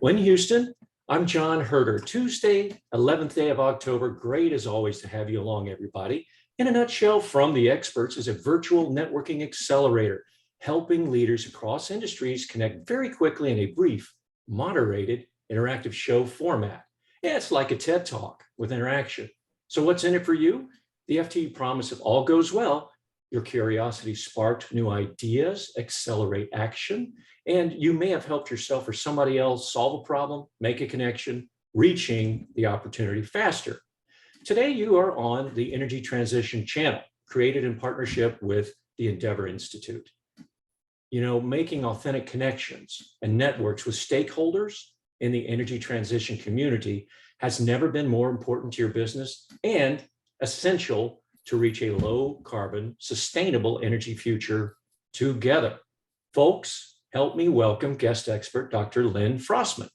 Lynn Houston, I'm John Herder. Tuesday, 11th day of October. Great as always to have you along, everybody. In a nutshell, From the Experts is a virtual networking accelerator, helping leaders across industries connect very quickly in a brief, moderated, interactive show format. Yeah, it's like a TED Talk with interaction. So what's in it for you? The FTE promise, if all goes well, your curiosity sparked new ideas, accelerate action, and you may have helped yourself or somebody else solve a problem, make a connection, reaching the opportunity faster. Today, you are on the Energy Transition channel, created in partnership with the Endeavor Institute. You know, making authentic connections and networks with stakeholders in the energy transition community has never been more important to your business and essential to reach a low carbon, sustainable energy future together. Folks, help me welcome guest expert, Dr. Lynn Frostman.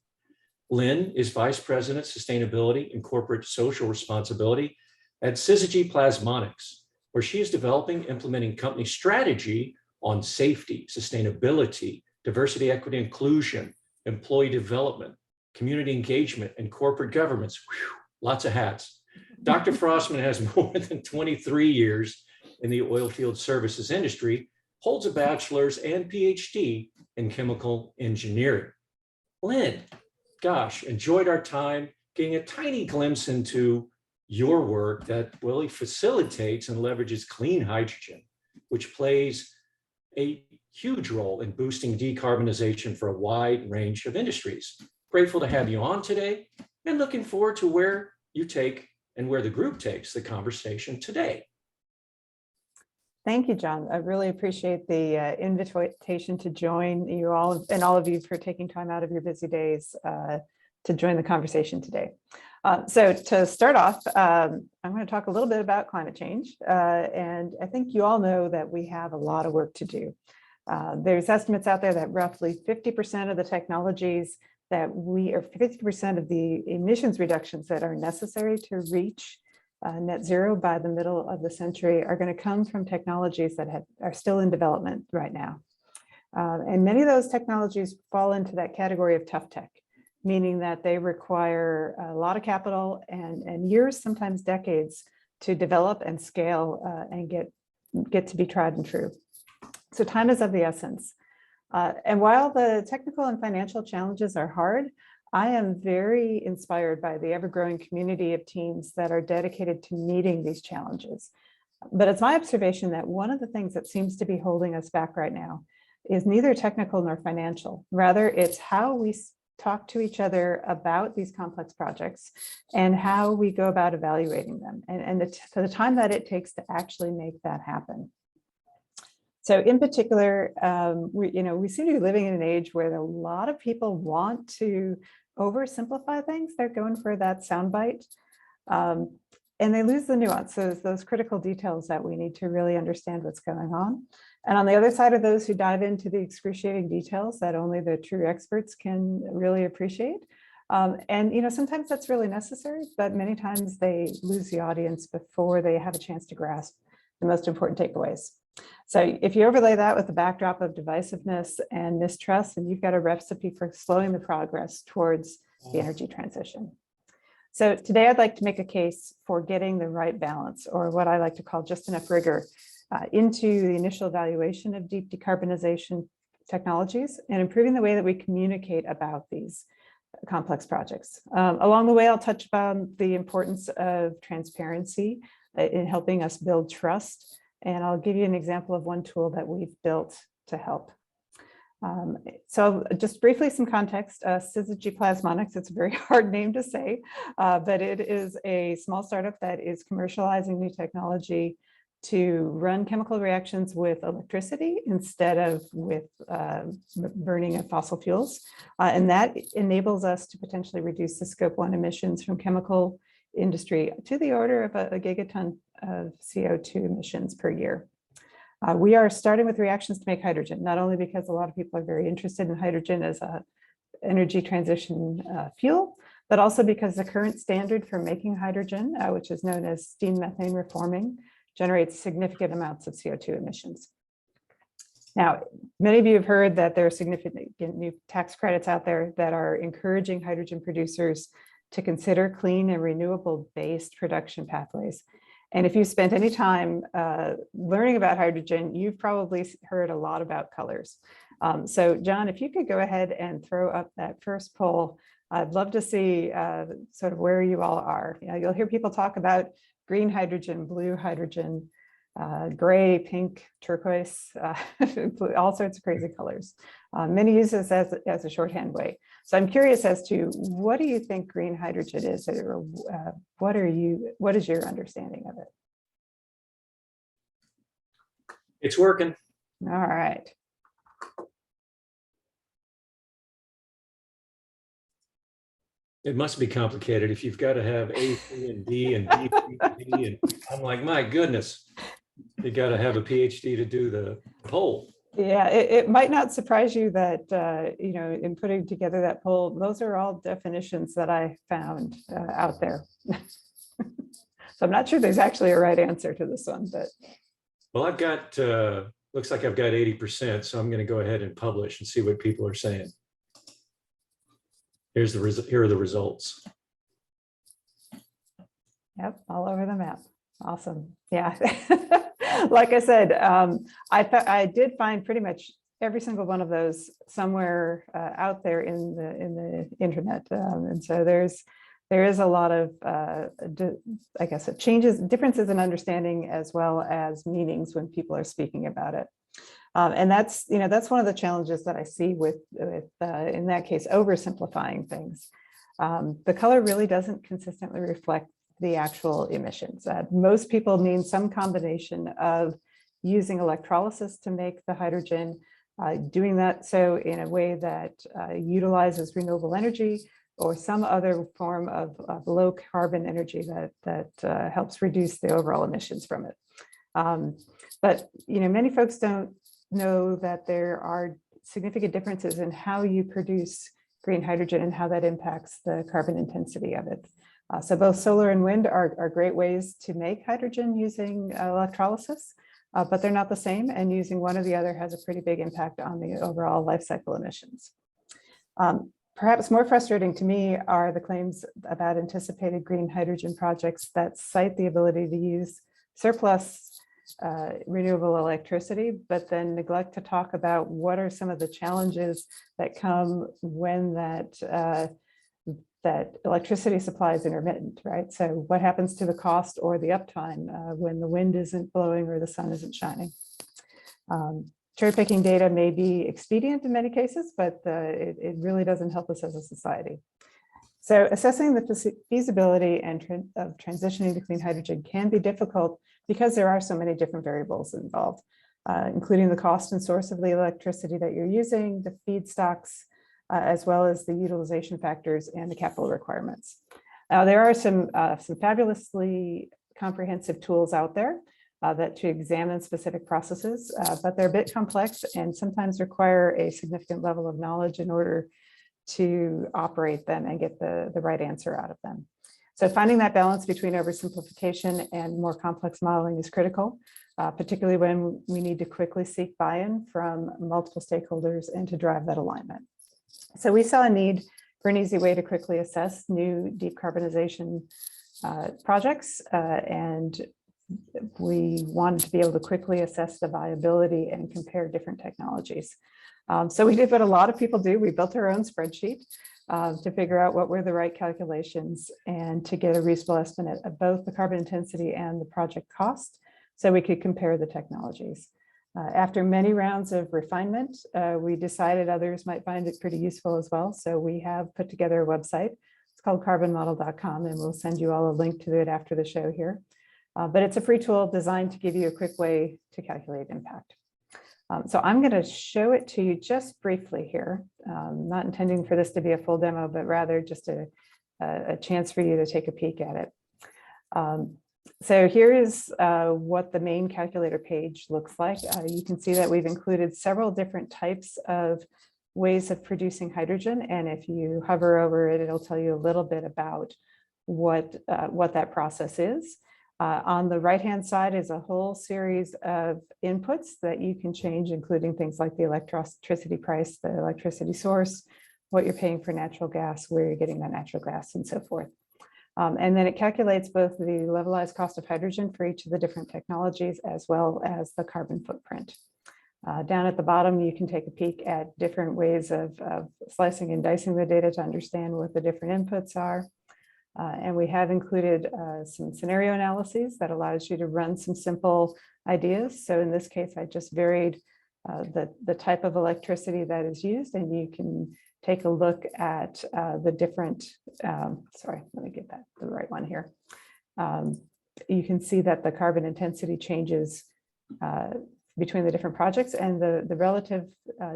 Lynn is Vice President, Sustainability and Corporate Social Responsibility at Syzygy Plasmonics, where she is developing, implementing company strategy on safety, sustainability, diversity, equity, inclusion, employee development, community engagement, and corporate governance. Whew, lots of hats. Dr. Frostman has more than 23 years in the oilfield services industry, holds a bachelor's and PhD in chemical engineering. Lynn, gosh, enjoyed our time getting a tiny glimpse into your work that really facilitates and leverages clean hydrogen, which plays a huge role in boosting decarbonization for a wide range of industries. Grateful to have you on today and looking forward to where you take and where the group takes the conversation today. Thank you, John. I really appreciate the invitation to join you all and all of you for taking time out of your busy days to join the conversation today. So to start off, I'm going to talk a little bit about climate change. And I think you all know that we have a lot of work to do. There's estimates out there that roughly 50% of the technologies that we are 50% of the emissions reductions that are necessary to reach net zero by the middle of the century are going to come from technologies that are still in development right now. And many of those technologies fall into that category of tough tech, meaning that they require a lot of capital and years, sometimes decades, to develop and scale and get to be tried and true. So time is of the essence. And while the technical and financial challenges are hard, I am very inspired by the ever-growing community of teams that are dedicated to meeting these challenges. But it's my observation that one of the things that seems to be holding us back right now is neither technical nor financial. Rather, it's how we talk to each other about these complex projects and how we go about evaluating them and the time that it takes to actually make that happen. So in particular, we seem to be living in an age where a lot of people want to oversimplify things. They're going for that soundbite, and they lose the nuances, those critical details that we need to really understand what's going on. And on the other side are those who dive into the excruciating details that only the true experts can really appreciate. And sometimes that's really necessary, but many times they lose the audience before they have a chance to grasp the most important takeaways. So if you overlay that with the backdrop of divisiveness and mistrust, then you've got a recipe for slowing the progress towards the energy transition. So today I'd like to make a case for getting the right balance, or what I like to call just enough rigor, into the initial evaluation of deep decarbonization technologies and improving the way that we communicate about these complex projects. Along the way, I'll touch upon the importance of transparency in helping us build trust. And I'll give you an example of one tool that we've built to help. So just briefly some context, Syzygy Plasmonics, it's a very hard name to say, but it is a small startup that is commercializing new technology to run chemical reactions with electricity instead of with burning of fossil fuels. And that enables us to potentially reduce the Scope 1 emissions from chemical industry to the order of a gigaton of CO2 emissions per year. We are starting with reactions to make hydrogen, not only because a lot of people are very interested in hydrogen as an energy transition fuel, but also because the current standard for making hydrogen, which is known as steam methane reforming, generates significant amounts of CO2 emissions. Now, Many of you have heard that there are significant new tax credits out there that are encouraging hydrogen producers to consider clean and renewable-based production pathways. And if you spent any time learning about hydrogen, you've probably heard a lot about colors. So John, if you could go ahead and throw up that first poll, I'd love to see sort of where you all are. You'll hear people talk about green hydrogen, blue hydrogen, gray, pink, turquoise, all sorts of crazy colors. Many use this as a shorthand way. So I'm curious as to what do you think green hydrogen is, or what is your understanding of it? It's working. All right. It must be complicated if you've got to have A, C, and D, and B, C, and D, and I'm like, my goodness, you got to have a PhD to do the poll. Yeah, it might not surprise you that, you know, in putting together that poll, those are all definitions that I found out there. So I'm not sure there's actually a right answer to this one, but. Well, I've got, looks like I've got 80%, so I'm going to go ahead and publish and see what people are saying. Here are the results. Yep, all over the map. Awesome. Yeah. Like I said, I did find pretty much every single one of those somewhere out there in the internet, and so there is a lot of I guess it changes, differences in understanding as well as meanings when people are speaking about it. And that's one of the challenges that I see with in that case, oversimplifying things. The color really doesn't consistently reflect the actual emissions. Most people mean some combination of using electrolysis to make the hydrogen, doing that so in a way that utilizes renewable energy or some other form of low carbon energy that helps reduce the overall emissions from it. But many folks don't know that there are significant differences in how you produce green hydrogen and how that impacts the carbon intensity of it. So both solar and wind are great ways to make hydrogen using electrolysis, but they're not the same, and using one or the other has a pretty big impact on the overall life cycle emissions. Perhaps more frustrating to me are the claims about anticipated green hydrogen projects that cite the ability to use surplus renewable electricity, but then neglect to talk about what are some of the challenges that come when that electricity supply is intermittent, right? So what happens to the cost or the uptime when the wind isn't blowing or the sun isn't shining? Cherry picking data may be expedient in many cases, but it really doesn't help us as a society. So assessing the feasibility of transitioning to clean hydrogen can be difficult because there are so many different variables involved, including the cost and source of the electricity that you're using, the feedstocks, as well as the utilization factors and the capital requirements. Now, there are some fabulously comprehensive tools out there that to examine specific processes, but they're a bit complex and sometimes require a significant level of knowledge in order to operate them and get the right answer out of them. So finding that balance between oversimplification and more complex modeling is critical, particularly when we need to quickly seek buy-in from multiple stakeholders and to drive that alignment. So we saw a need for an easy way to quickly assess new decarbonization projects, and we wanted to be able to quickly assess the viability and compare different technologies. So we did what a lot of people do. We built our own spreadsheet to figure out what were the right calculations and to get a reasonable estimate of both the carbon intensity and the project cost so we could compare the technologies. After many rounds of refinement, we decided others might find it pretty useful as well. So we have put together a website. It's called carbonmodel.com, and we'll send you all a link to it after the show here. But it's a free tool designed to give you a quick way to calculate impact. So I'm going to show it to you just briefly here, not intending for this to be a full demo, but rather just a chance for you to take a peek at it. So here is what the main calculator page looks like. You can see that we've included several different types of ways of producing hydrogen. And if you hover over it, it'll tell you a little bit about what that process is. On the right-hand side is a whole series of inputs that you can change, including things like the electricity price, the electricity source, what you're paying for natural gas, where you're getting that natural gas, and so forth. And then it calculates both the levelized cost of hydrogen for each of the different technologies, as well as the carbon footprint. Down at the bottom, you can take a peek at different ways of slicing and dicing the data to understand what the different inputs are. And we have included some scenario analyses that allows you to run some simple ideas. So in this case, I just varied the type of electricity that is used, and you can take a look at the different, sorry, let me get that the right one here. You can see that the carbon intensity changes between the different projects, and the relative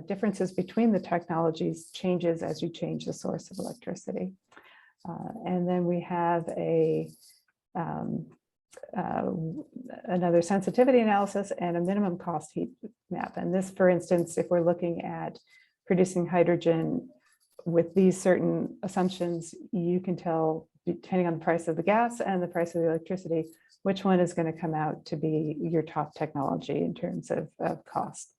differences between the technologies changes as you change the source of electricity. And then we have another sensitivity analysis and a minimum cost heat map. And this, for instance, if we're looking at producing hydrogen with these certain assumptions, you can tell, depending on the price of the gas and the price of the electricity, which one is going to come out to be your top technology in terms of cost.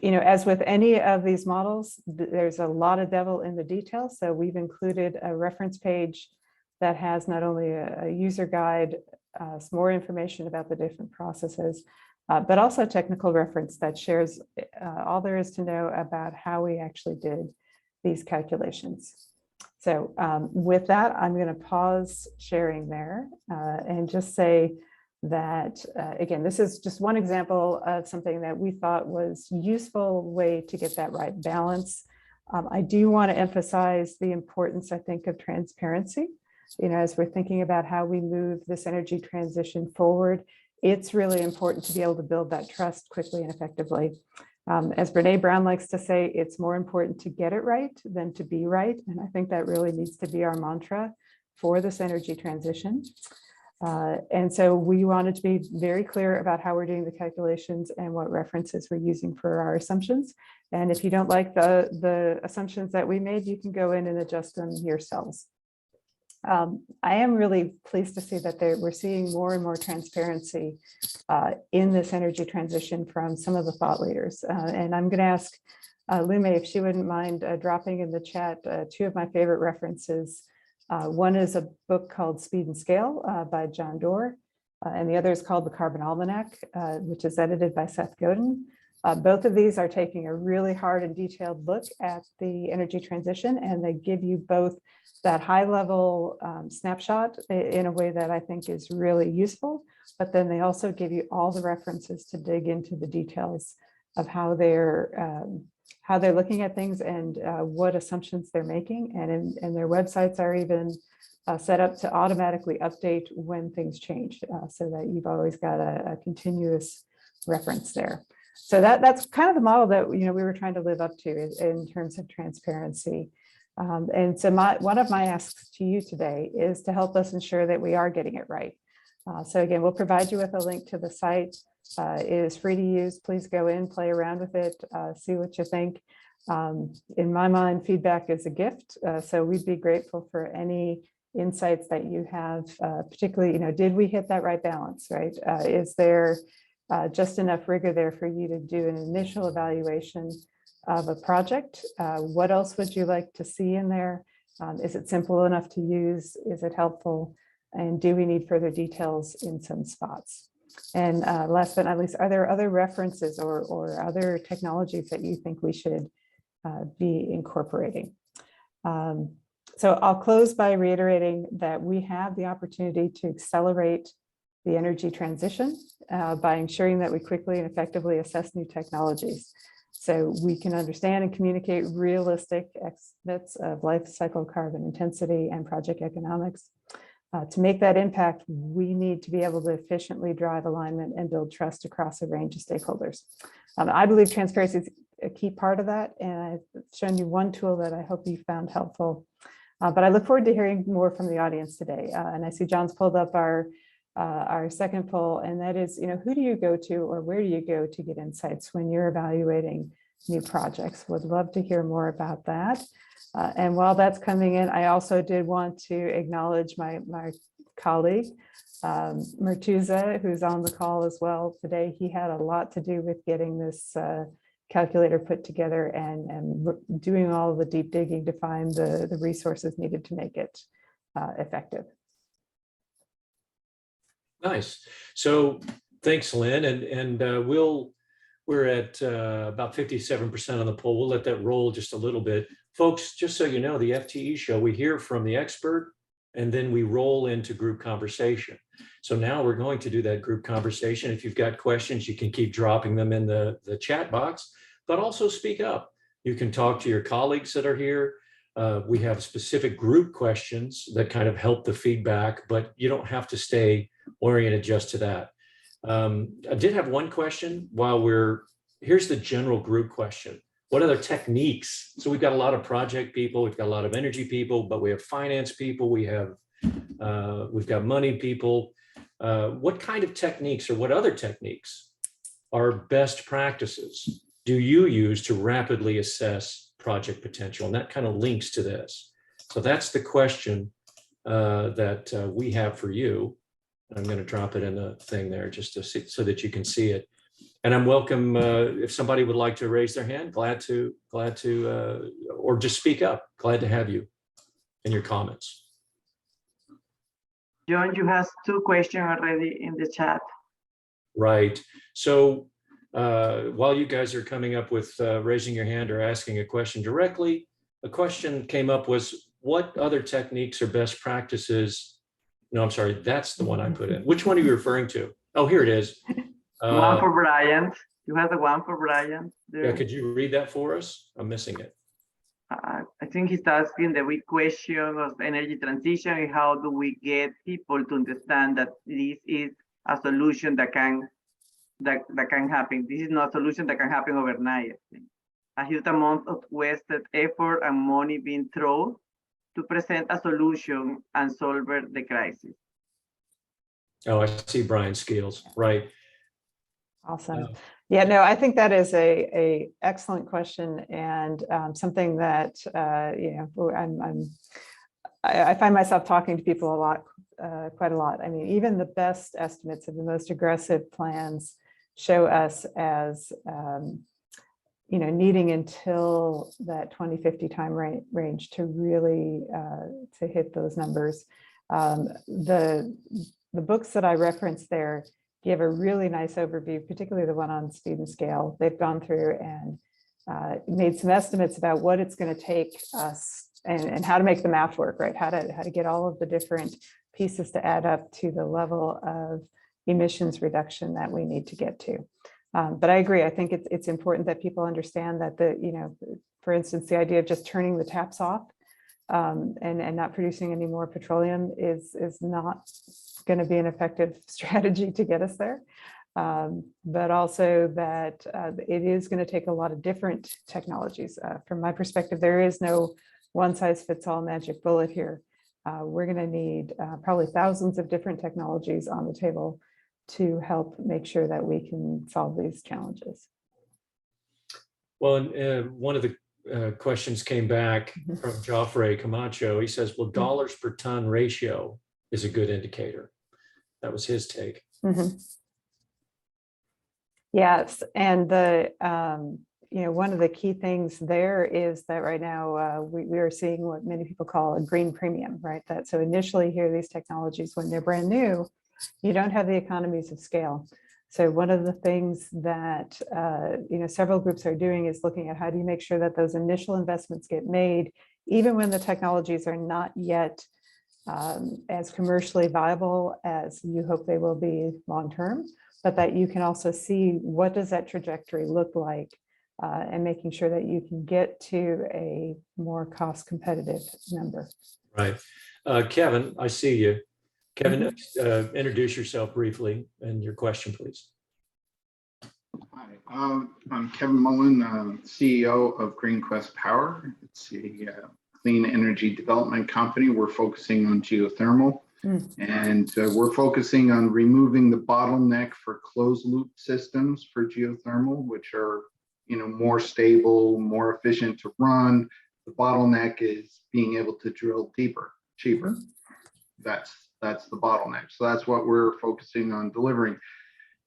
As with any of these models, there's a lot of devil in the details. So we've included a reference page that has not only a user guide, some more information about the different processes, but also technical reference that shares all there is to know about how we actually did these calculations. So with that, I'm going to pause sharing there and just say that, again, this is just one example of something that we thought was a useful way to get that right balance. I do want to emphasize the importance, I think, of transparency. As we're thinking about how we move this energy transition forward, it's really important to be able to build that trust quickly and effectively. As Brene Brown likes to say, it's more important to get it right than to be right. And I think that really needs to be our mantra for this energy transition. And so we wanted to be very clear about how we're doing the calculations and what references we're using for our assumptions. And if you don't like the assumptions that we made, you can go in and adjust them yourselves. I am really pleased to see that we're seeing more and more transparency in this energy transition from some of the thought leaders. And I'm going to ask Lume if she wouldn't mind dropping in the chat two of my favorite references. One is a book called Speed and Scale by John Doerr, and the other is called The Carbon Almanac, which is edited by Seth Godin. Both of these are taking a really hard and detailed look at the energy transition, and they give you both that high level snapshot in a way that I think is really useful, but then they also give you all the references to dig into the details of how they're looking at things and what assumptions they're making. And their websites are even set up to automatically update when things change, so that you've always got a continuous reference there. So that's kind of the model that we were trying to live up to in terms of transparency. And so one of my asks to you today is to help us ensure that we are getting it right. So again, we'll provide you with a link to the site. It is free to use. Please go in, play around with it, see what you think. In my mind, feedback is a gift. So we'd be grateful for any insights that you have, particularly, did we hit that right balance, right? Is there just enough rigor there for you to do an initial evaluation of a project? What else would you like to see in there? Is it simple enough to use? Is it helpful? And do we need further details in some spots? And last but not least, are there other references or other technologies that you think we should be incorporating? So I'll close by reiterating that we have the opportunity to accelerate the energy transition by ensuring that we quickly and effectively assess new technologies, so we can understand and communicate realistic estimates of life cycle carbon intensity and project economics. To make that impact, we need to be able to efficiently drive alignment and build trust across a range of stakeholders. I believe transparency is a key part of that, and I've shown you one tool that I hope you found helpful. But I look forward to hearing more from the audience today. And I see John's pulled up our second poll, and that is, who do you go to or where do you go to get insights when you're evaluating new projects? Would love to hear more about that. And while that's coming in, I also did want to acknowledge my colleague, Murtuza, who's on the call as well today. He had a lot to do with getting this calculator put together and doing all the deep digging to find the resources needed to make it effective. Nice. So thanks, Lynn. And we're at about 57% on the poll. We'll let that roll just a little bit. Folks, just so you know, the FTE show, we hear from the expert and then we roll into group conversation. So now we're going to do that group conversation. If you've got questions, you can keep dropping them in the chat box, but also speak up. You can talk to your colleagues that are here. We have specific group questions that kind of help the feedback, but you don't have to stay oriented just to that. I did have one question while here's the general group question. What other techniques? So we've got a lot of project people, we've got a lot of energy people, but we have finance people, we've got money people. What kind of techniques or what other techniques are best practices do you use to rapidly assess project potential? And that kind of links to this. So that's the question that we have for you. I'm going to drop it in the thing there just to see, so that you can see it. And I'm welcome if somebody would like to raise their hand, glad to, or just speak up. Glad to have you and your comments. John, you have 2 questions already in the chat. Right. So while you guys are coming up with raising your hand or asking a question directly, a question came up was, what other techniques or best practices? No, I'm sorry, that's the one I put in. Which one are you referring to? Oh, here it is. One for Brian. You have the one for Brian. Yeah, could you read that for us? I'm missing it. I think he's asking the big question of energy transition and how do we get people to understand that this is a solution that can happen. This is not a solution that can happen overnight. A huge amount of wasted effort and money being thrown to present a solution and solve the crisis. Oh, I see Brian Skeels, right. Awesome. Yeah, no, I think that is a excellent question and something that I find myself talking to people a lot, quite a lot. I mean, even the best estimates of the most aggressive plans show us as needing until that 2050 time range to really to hit those numbers. The books that I referenced there give a really nice overview, particularly the one on speed and scale. They've gone through and made some estimates about what it's going to take us and how to make the math work, right? How to get all of the different pieces to add up to the level of emissions reduction that we need to get to. But I agree. I think it's important that people understand that for instance, the idea of just turning the taps off and not producing any more petroleum is not going to be an effective strategy to get us there. But also that it is going to take a lot of different technologies. From my perspective, there is no one size fits all magic bullet here. We're going to need probably thousands of different technologies on the table to help make sure that we can solve these challenges. Well, and one of the questions came back from Joffrey Camacho. He says, well, dollars per ton ratio is a good indicator. That was his take. Mm-hmm. Yes, and one of the key things there is that right now we are seeing what many people call a green premium, right? That so initially here, these technologies, when they're brand new, you don't have the economies of scale. So one of the things that several groups are doing is looking at how do you make sure that those initial investments get made, even when the technologies are not yet as commercially viable as you hope they will be long-term, but that you can also see what does that trajectory look like and making sure that you can get to a more cost competitive number. Right. Kevin, I see you. Kevin, introduce yourself briefly and your question, please. Hi, I'm Kevin Mullen, CEO of Green Quest Power. It's a clean energy development company. We're focusing on geothermal, and we're focusing on removing the bottleneck for closed loop systems for geothermal, which are more stable, more efficient to run. The bottleneck is being able to drill deeper, cheaper. That's that's the bottleneck. So that's what we're focusing on delivering.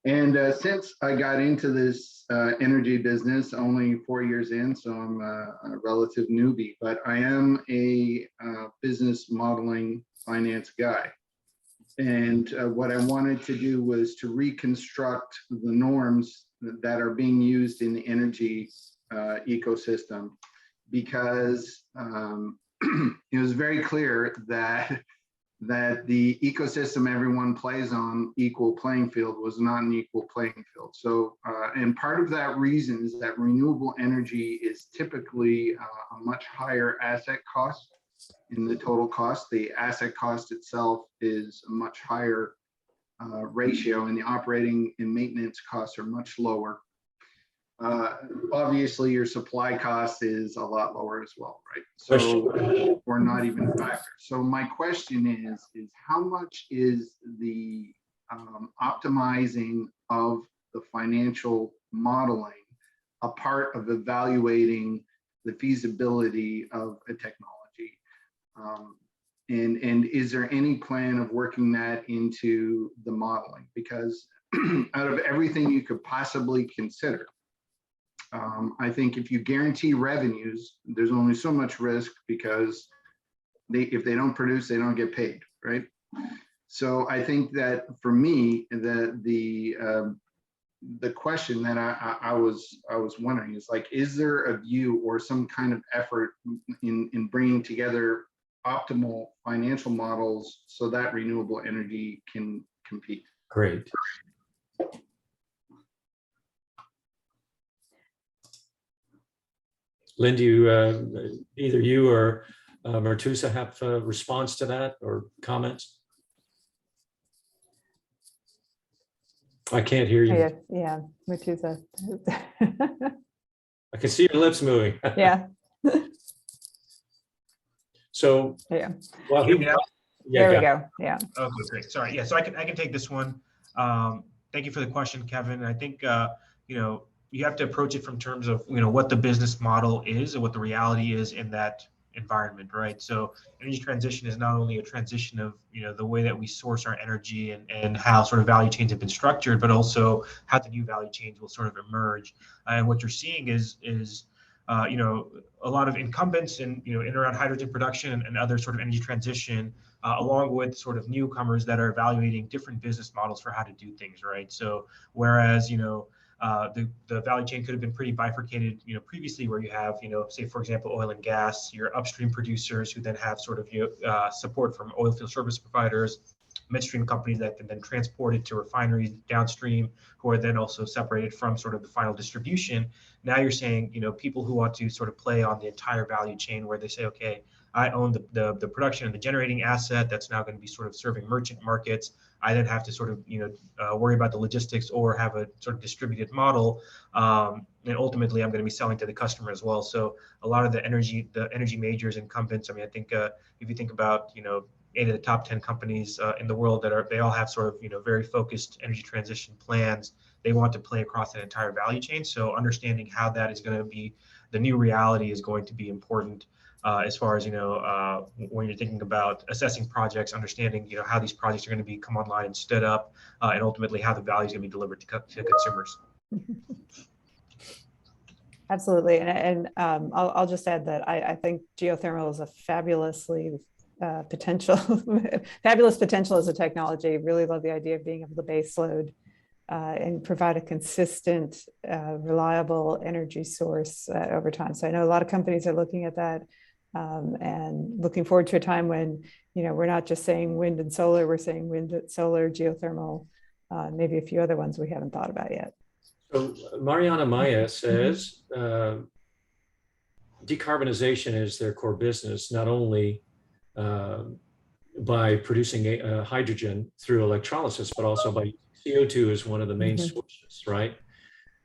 And since I got into this energy business only 4 years in, so I'm a relative newbie, but I am a business modeling finance guy. And what I wanted to do was to reconstruct the norms that are being used in the energy ecosystem, because it was very clear that the ecosystem everyone plays on, equal playing field, was not an equal playing field. So, and part of that reason is that renewable energy is typically a much higher asset cost in the total cost. The asset cost itself is a much higher ratio, and the operating and maintenance costs are much lower. Obviously, your supply cost is a lot lower as well, right? So, or not even a factor. So my question is how much is the optimizing of the financial modeling a part of evaluating the feasibility of a technology? And is there any plan of working that into the modeling? Because out of everything you could possibly consider, I think if you guarantee revenues, there's only so much risk, because if they don't produce, they don't get paid, right? So I think that for me, the question that I was wondering is, like, is there a view or some kind of effort in bringing together optimal financial models so that renewable energy can compete? Great. Lynn, do you, either you or Martusa have a response to that or comments? I can't hear you. Yeah, Matuza. I can see your lips moving. Yeah. So, Yeah. well, Hear me now? There we go. Yeah. Okay, great. Sorry. Yeah, so I can take this one. Thank you for the question, Kevin. I think you have to approach it from terms of what the business model is and what the reality is in that environment, right? So energy transition is not only a transition of the way that we source our energy and how sort of value chains have been structured, but also how the new value chains will sort of emerge. And what you're seeing is a lot of incumbents in in around hydrogen production and other sort of energy transition, along with sort of newcomers that are evaluating different business models for how to do things, right? So whereas the value chain could have been pretty bifurcated, previously, where you have, say, for example, oil and gas, your upstream producers who then have sort of support from oil field service providers, midstream companies that can then transport it to refineries downstream, who are then also separated from sort of the final distribution. Now you're saying, people who want to sort of play on the entire value chain, where they say, okay, I own the production and the generating asset that's now going to be sort of serving merchant markets. I then have to sort of worry about the logistics or have a sort of distributed model, and ultimately I'm going to be selling to the customer as well. So a lot of the energy majors, incumbents. I mean, I think if you think about 8 of the top 10 companies in the world they all have sort of very focused energy transition plans. They want to play across an entire value chain. So understanding how that is going to be the new reality is going to be important. As far as when you're thinking about assessing projects, understanding how these projects are going to be come online and stood up, and ultimately how the value is going to be delivered to consumers. Absolutely, and I'll just add that I think geothermal is a fabulous potential as a technology. Really love the idea of being able to base load and provide a consistent, reliable energy source over time. So I know a lot of companies are looking at that. And looking forward to a time when, we're not just saying wind and solar, we're saying wind, solar, geothermal, maybe a few other ones we haven't thought about yet. So Mariana Maya says decarbonization is their core business, not only by producing hydrogen through electrolysis, but also by CO2 as one of the main sources, right?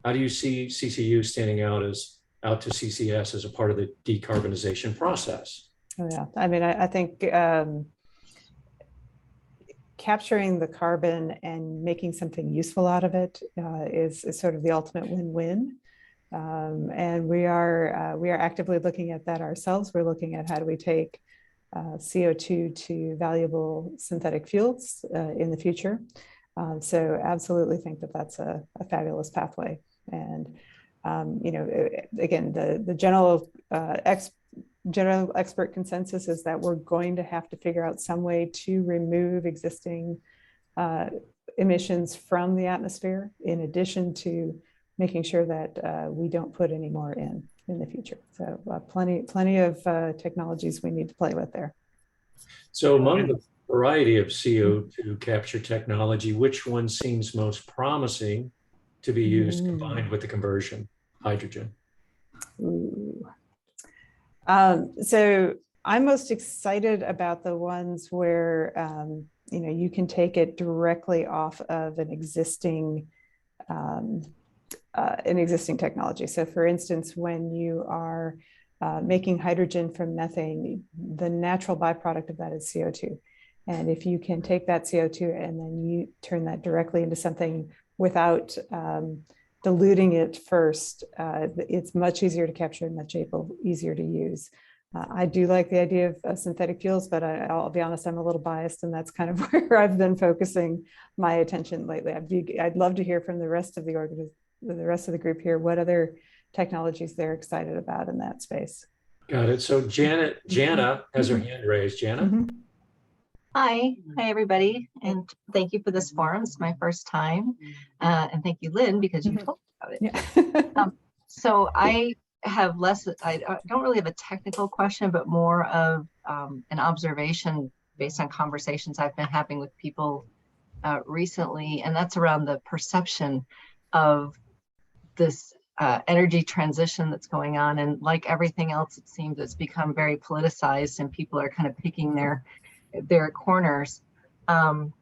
How do you see CCU standing out to CCS as a part of the decarbonization process? Oh, yeah. I mean, I think capturing the carbon and making something useful out of it is sort of the ultimate win-win. And we are actively looking at that ourselves. We're looking at how do we take CO2 to valuable synthetic fuels in the future. So absolutely think that that's a fabulous pathway. And, again, the general expert consensus is that we're going to have to figure out some way to remove existing emissions from the atmosphere, in addition to making sure that we don't put any more in the future. So plenty of technologies we need to play with there. So among the variety of CO2 capture technology, which one seems most promising to be used combined with the conversion, hydrogen? So I'm most excited about the ones where you can take it directly off of an existing technology. So for instance, when you are making hydrogen from methane, the natural byproduct of that is CO2. And if you can take that CO2 and then you turn that directly into something without diluting it first, it's much easier to capture and much easier to use. I do like the idea of synthetic fuels, but I'll be honest, I'm a little biased, and that's kind of where I've been focusing my attention lately. I'd love to hear from the rest of the group here, what other technologies they're excited about in that space. Got it. So Jana has her hand raised. Jana? Hi everybody, and thank you for this forum. It's my first time, and thank you, Lynn, because you told me about it. Yeah. So I have I don't really have a technical question, but more of an observation based on conversations I've been having with people recently, and that's around the perception of this energy transition that's going on. And like everything else, it seems it's become very politicized, and people are kind of picking their corners. And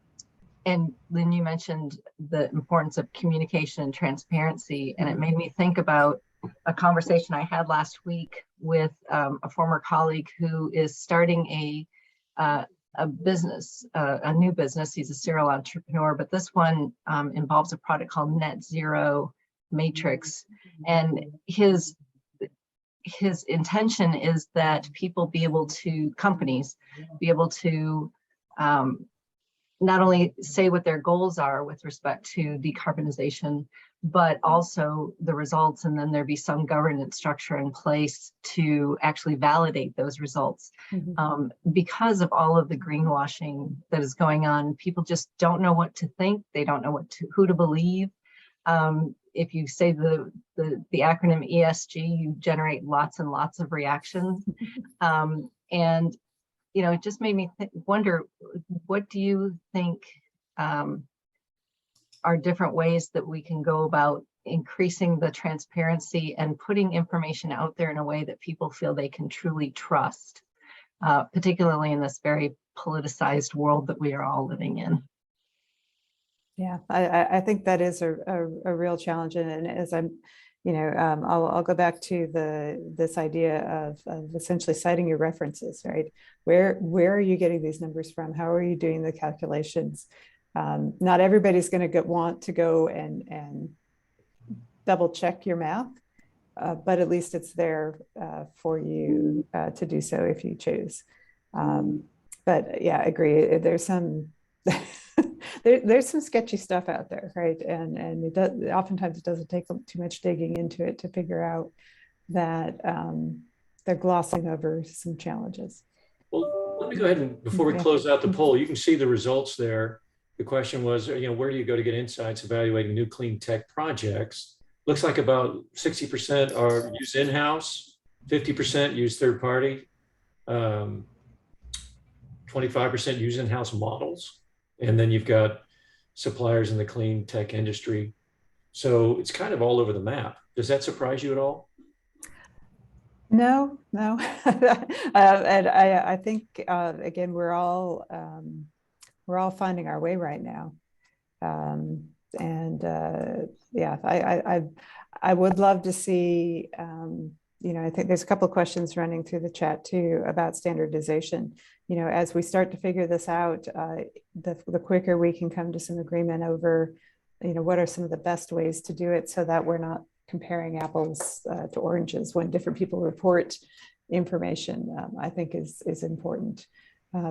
Lynn, you mentioned the importance of communication and transparency, and it made me think about a conversation I had last week with a former colleague who is starting a business, a new business. He's a serial entrepreneur, but this one involves a product called Net Zero Matrix, and his intention is that companies be able to not only say what their goals are with respect to decarbonization, but also the results, and then there be some governance structure in place to actually validate those results. Because of all of the greenwashing that is going on, people just don't know what to think. They don't know who to believe. If you say the acronym ESG, you generate lots and lots of reactions. And it just made me wonder, what do you think are different ways that we can go about increasing the transparency and putting information out there in a way that people feel they can truly trust, particularly in this very politicized world that we are all living in? Yeah, I think that is a real challenge, and as I'll go back to this idea of essentially citing your references, right? Where are you getting these numbers from? How are you doing the calculations? Not everybody's going to want to go and double check your math, but at least it's there for you to do so if you choose. But yeah, I agree. There's some there's some sketchy stuff out there, right? And oftentimes it doesn't take too much digging into it to figure out that they're glossing over some challenges. Well, let me go ahead and before we close out the poll, you can see the results there. The question was, where do you go to get insights evaluating new clean tech projects? Looks like about 60% are used in-house, 50% use third party, 25% use in-house models. And then you've got suppliers in the clean tech industry. So it's kind of all over the map. Does that surprise you at all? No. And I think, again, we're all finding our way right now. I would love to see, I think there's a couple of questions running through the chat too about standardization. As we start to figure this out, the quicker we can come to some agreement over, what are some of the best ways to do it so that we're not comparing apples to oranges when different people report information, I think is important.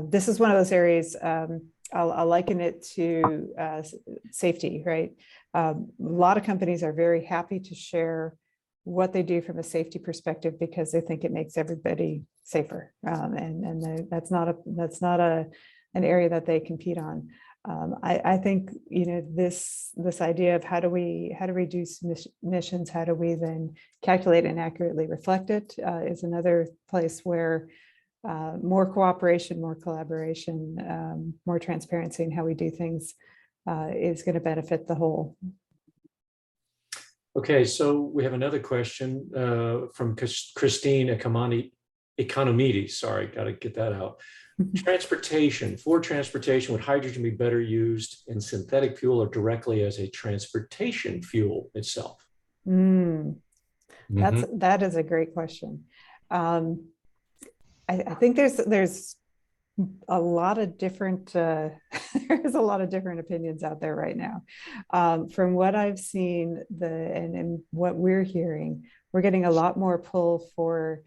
This is one of those areas, I'll liken it to safety, right? A lot of companies are very happy to share what they do from a safety perspective because they think it makes everybody safer, that's not an area that they compete on. I think this idea of how do we reduce emissions, how do we then calculate and accurately reflect it, is another place where more cooperation, more collaboration, more transparency in how we do things is going to benefit the whole. Okay, so we have another question from Christine Economides. Sorry, got to get that out. Transportation. For transportation, would hydrogen be better used in synthetic fuel or directly as a transportation fuel itself? That is a great question. I think there's a lot of different there's a lot of different opinions out there right now. From what I've seen, and what we're hearing, we're getting a lot more pull for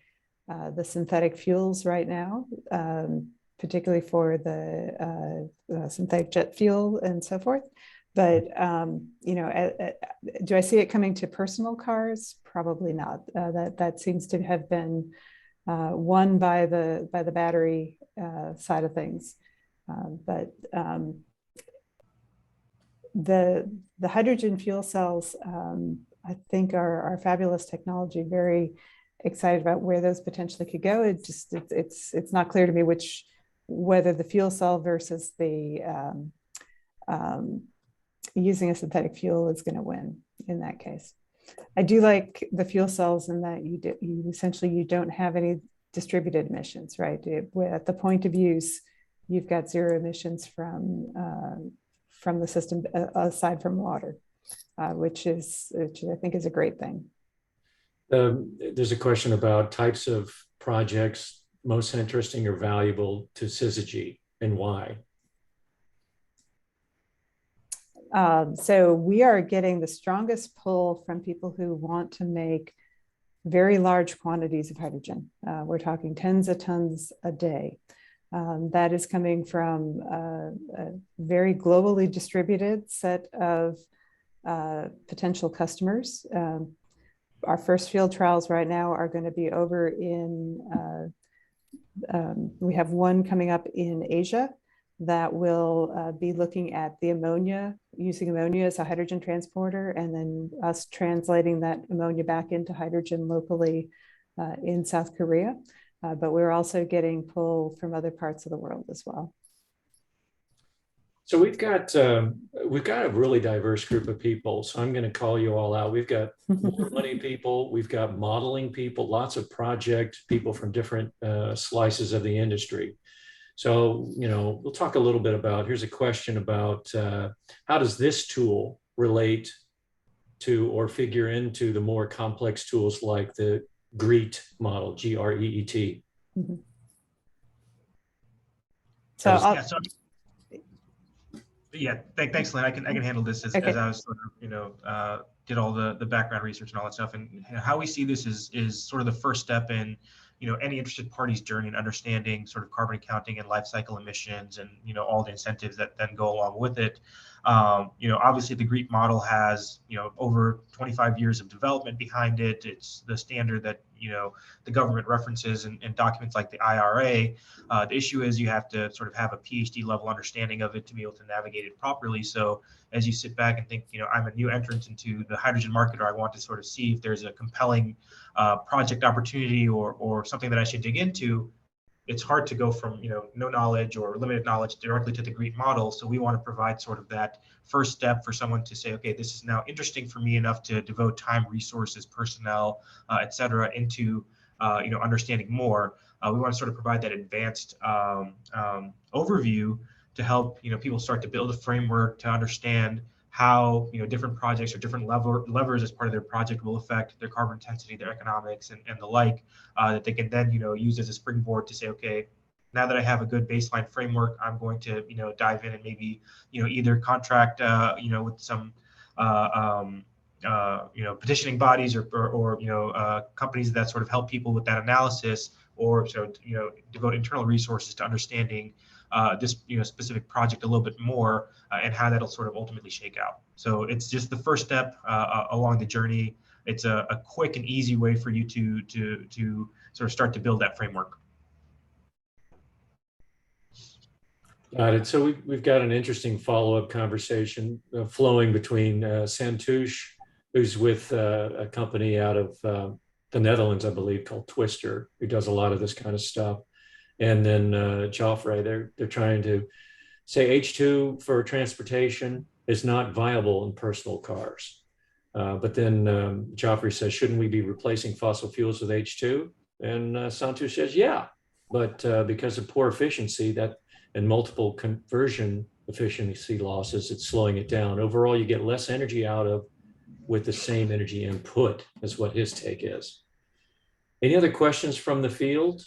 the synthetic fuels right now, particularly for the synthetic jet fuel and so forth. But do I see it coming to personal cars? Probably not. That seems to have been won by the battery side of things. But the hydrogen fuel cells, I think are fabulous technology. Very excited about where those potentially could go. It's not clear to me whether the fuel cell versus the using a synthetic fuel is going to win in that case. I do like the fuel cells in that you essentially don't have any distributed emissions, right? At the point of use, you've got zero emissions from the system aside from water, which I think is a great thing. There's a question about types of projects most interesting or valuable to Syzygy and why. So we are getting the strongest pull from people who want to make very large quantities of hydrogen. We're talking tens of tons a day. That is coming from a very globally distributed set of potential customers. Our first field trials right now are going to be over in, we have one coming up in Asia that will be looking at the ammonia, using ammonia as a hydrogen transporter, and then us translating that ammonia back into hydrogen locally in South Korea. But we're also getting pull from other parts of the world as well. So we've got a really diverse group of people. So I'm going to call you all out. We've got more money people, we've got modeling people, lots of project people from different slices of the industry. So, we'll talk a little bit about, here's a question about how does this tool relate to or figure into the more complex tools like the GREET model, GREET. Mm-hmm. Thanks, Lynn. I can handle this as I was sort of, did all the background research and all that stuff. And how we see this is sort of the first step in, any interested party's journey in understanding sort of carbon accounting and life cycle emissions and, all the incentives that then go along with it. Obviously the GREET model has, over 25 years of development behind it. It's the standard that, the government references in documents like the IRA. The issue is you have to sort of have a PhD level understanding of it to be able to navigate it properly. So as you sit back and think, I'm a new entrant into the hydrogen market, or I want to sort of see if there's a compelling project opportunity or something that I should dig into, it's hard to go from no knowledge or limited knowledge directly to the GREET model. So we want to provide sort of that first step for someone to say, okay, this is now interesting for me enough to devote time, resources, personnel, et cetera, into understanding more. We want to sort of provide that advanced overview to help people start to build a framework to understand how different projects or different levers as part of their project will affect their carbon intensity, their economics, and the like, that they can then use as a springboard to say, okay, now that I have a good baseline framework, I'm going to dive in and maybe either contract with some petitioning bodies or companies that sort of help people with that analysis, or devote internal resources to understanding this specific project a little bit more, and how that'll sort of ultimately shake out. So it's just the first step along the journey. It's a quick and easy way for you to sort of start to build that framework. Got it. So we've got an interesting follow-up conversation flowing between Santush, who's with a company out of the Netherlands, I believe, called Twister, who does a lot of this kind of stuff. And then Joffrey, they're trying to say H2 for transportation is not viable in personal cars. But then Joffrey says, shouldn't we be replacing fossil fuels with H2? And Santush says, yeah, but because of poor efficiency and multiple conversion efficiency losses, it's slowing it down. Overall, you get less energy out of with the same energy input, is what his take is. Any other questions from the field?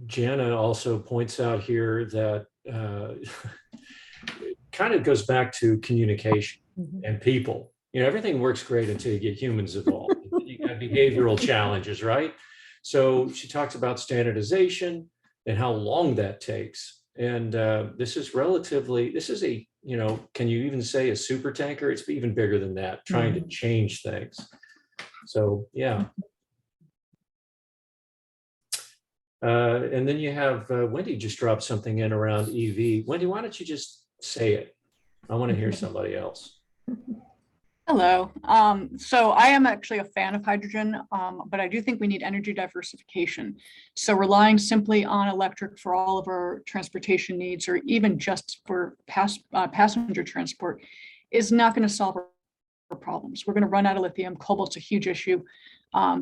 Jana also points out here that it kind of goes back to communication and people. Everything works great until you get humans involved. You got behavioral challenges, right? So she talks about standardization and how long that takes. And this is a, can you even say a super tanker? It's even bigger than that, trying to change things. So, yeah. And then you have Wendy just dropped something in around EV. Wendy, why don't you just say it? I want to hear somebody else. Hello. So I am actually a fan of hydrogen, but I do think we need energy diversification. So relying simply on electric for all of our transportation needs, or even just for passenger transport, is not going to solve our problems. We're going to run out of lithium. Cobalt's a huge issue.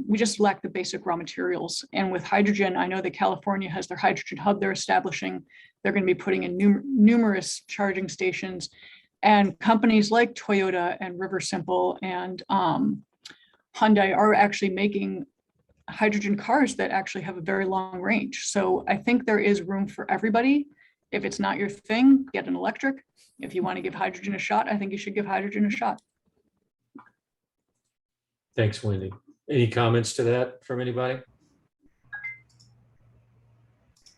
We just lack the basic raw materials. And with hydrogen, I know that California has their hydrogen hub they're establishing. They're going to be putting in numerous charging stations. And companies like Toyota and River Simple and Hyundai are actually making hydrogen cars that actually have a very long range. So I think there is room for everybody. If it's not your thing, get an electric. If you want to give hydrogen a shot, I think you should give hydrogen a shot. Thanks, Wendy. Any comments to that from anybody?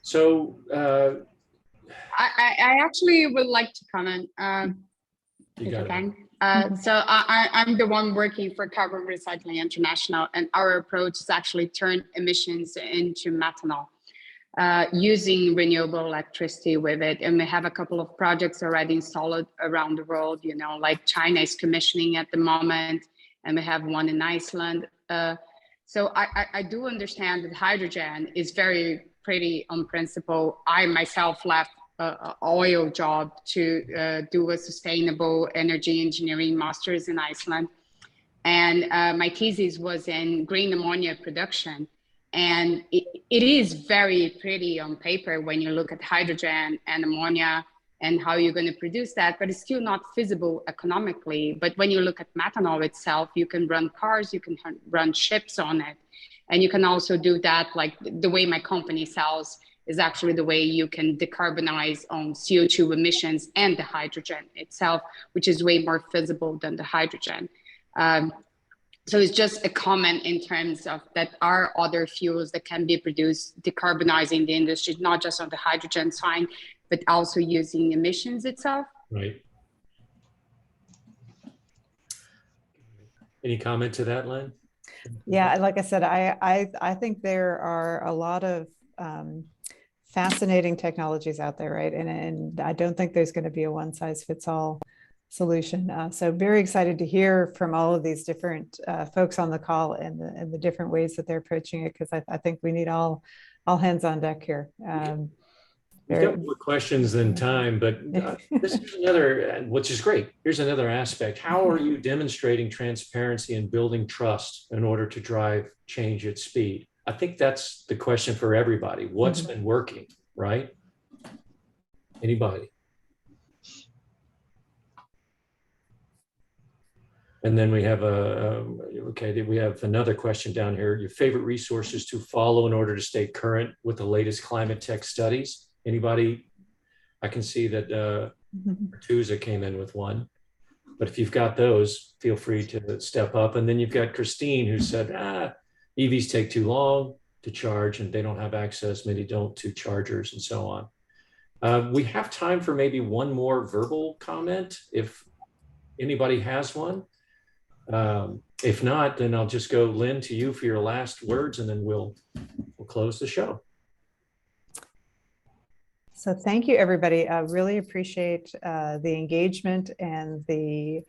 So I actually would like to comment. you got it. So I'm the one working for Carbon Recycling International, and our approach is actually turn emissions into methanol using renewable electricity with it. And we have a couple of projects already installed around the world, like China is commissioning at the moment, and we have one in Iceland. So I do understand that hydrogen is very pretty on principle. I myself left oil job to do a sustainable energy engineering master's in Iceland. And my thesis was in green ammonia production. And it is very pretty on paper when you look at hydrogen and ammonia and how you're going to produce that, but it's still not feasible economically. But when you look at methanol itself, you can run cars, you can run ships on it. And you can also do that, like the way my company sells is actually the way you can decarbonize on CO2 emissions and the hydrogen itself, which is way more feasible than the hydrogen. So it's just a comment in terms of that are other fuels that can be produced, decarbonizing the industry, not just on the hydrogen side, but also using emissions itself. Right. Any comment to that, Lynn? Yeah, like I said, I think there are a lot of fascinating technologies out there, right? And I don't think there's going to be a one size fits all solution. So very excited to hear from all of these different folks on the call and the different ways that they're approaching it, because I think we need all hands on deck here. We've got more questions than time, but this is another, which is great. Here's another aspect. How are you demonstrating transparency and building trust in order to drive change at speed? I think that's the question for everybody. What's been working, right? Anybody? And then we have we have another question down here. Your favorite resources to follow in order to stay current with the latest climate tech studies? Anybody? I can see that Tusa came in with one. But if you've got those, feel free to step up. And then you've got Christine, who said, EVs take too long to charge and they don't have access, many don't, to chargers and so on. We have time for maybe one more verbal comment if anybody has one. If not, then I'll just go, Lynn, to you for your last words, and then we'll close the show. So thank you, everybody. I really appreciate the engagement and the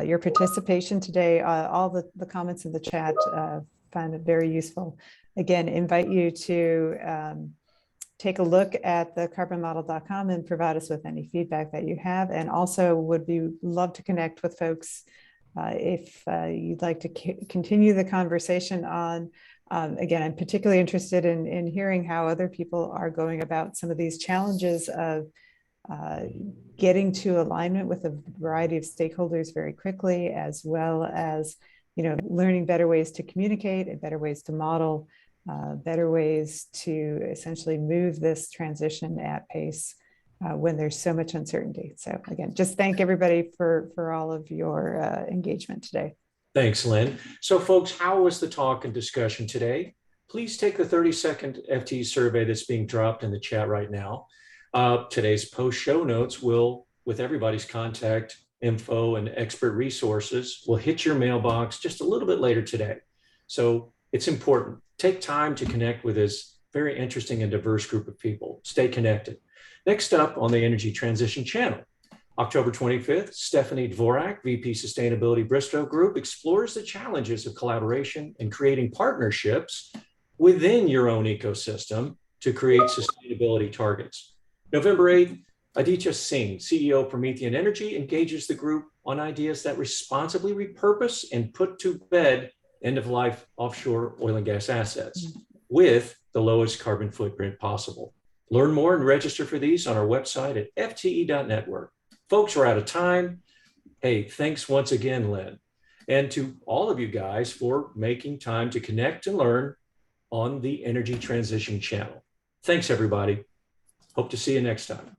your participation today. All the comments in the chat, found it very useful. Again, invite you to take a look at the carbonmodel.com and provide us with any feedback that you have. And also would be love to connect with folks if you'd like to continue the conversation on. Again, I'm particularly interested in hearing how other people are going about some of these challenges of getting to alignment with a variety of stakeholders very quickly, as well as, learning better ways to communicate and better ways to model, better ways to essentially move this transition at pace when there's so much uncertainty. So again, just thank everybody for all of your engagement today. Thanks, Lynn. So folks, how was the talk and discussion today? Please take the 30-second FTE survey that's being dropped in the chat right now. Today's post show notes will, with everybody's contact info and expert resources, will hit your mailbox just a little bit later today. So it's important. Take time to connect with this very interesting and diverse group of people. Stay connected. Next up on the Energy Transition channel, October 25th, Stephanie Dvorak, VP Sustainability Bristow Group, explores the challenges of collaboration and creating partnerships within your own ecosystem to create sustainability targets. November 8th, Aditya Singh, CEO Promethean Energy, engages the group on ideas that responsibly repurpose and put to bed end-of-life offshore oil and gas assets with the lowest carbon footprint possible. Learn more and register for these on our website at fte.network. Folks, we're out of time. Hey, thanks once again, Lynn. And to all of you guys for making time to connect and learn on the Energy Transition channel. Thanks, everybody. Hope to see you next time.